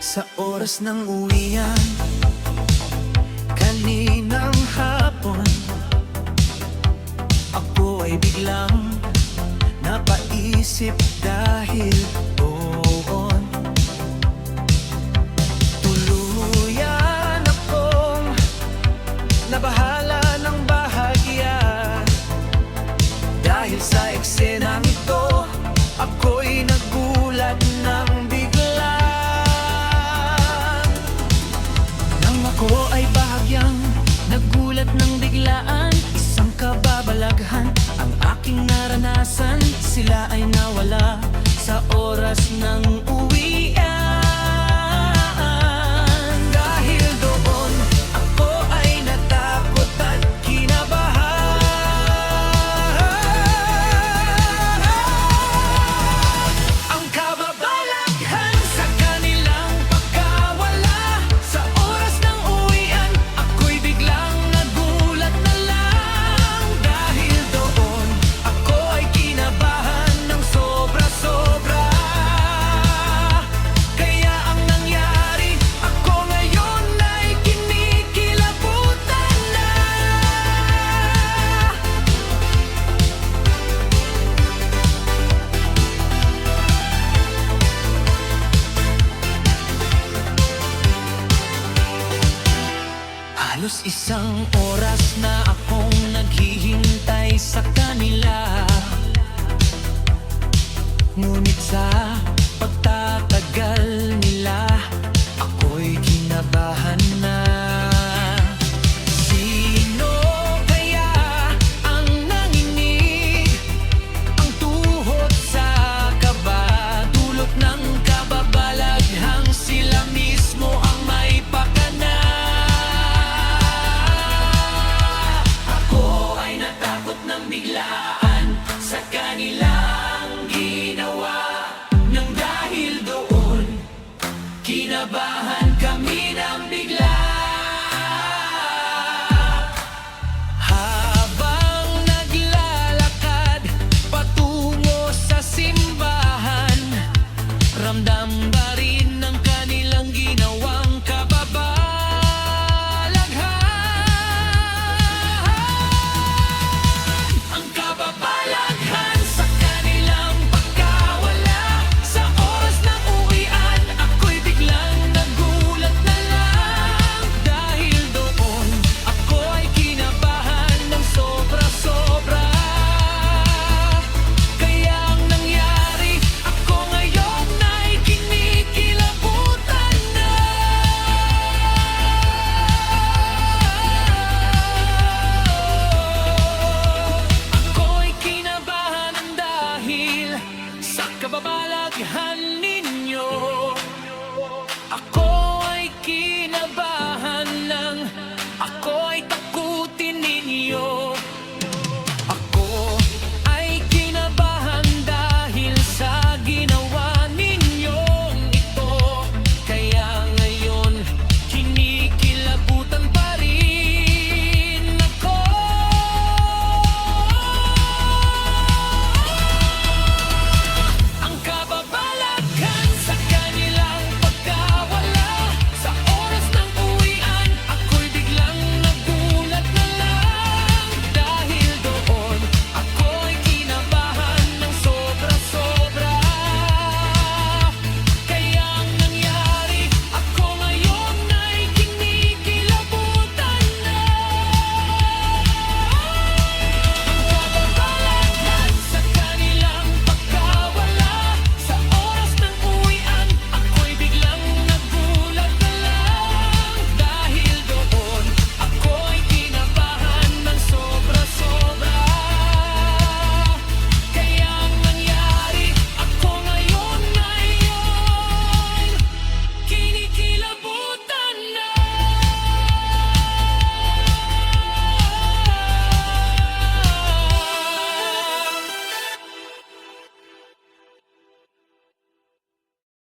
Sa oras ng uwian, kaninang hapon, ako ay biglang napaisip dahil doon tuluyan akong nabahala ng bahagya. Dahil sa eksenang ito, ako'y nagulat ng bigla. Nang ako ay bahagyang nagulat ng biglaan, isang kababalaghan ang aking naranasan. Sila ay nawala sa oras ng uwian. Dahil doon, ako ay natakot at kinabahan. Ang kababalaghan sa kanilang pagkawala sa oras ng uwian, ako'y biglang nagulat na lang. Dahil doon, ako ay kinabahan ng sobra-sobra. Kaya ang nangyari, ako ngayon ay kinikilabutan na. Halos isang oras na akong naghihintay sa kanila. Ngunit sa pagtatagal nila, ako'y kinabahan na. Sino kaya ang nanginig? Ang tuhod sa kaba, dulot ng kababalaghang sila mismo ang may pakana. Ako ay natakot ng biglaan sa kanilang ginawa. Nang dahil doon, kinabahan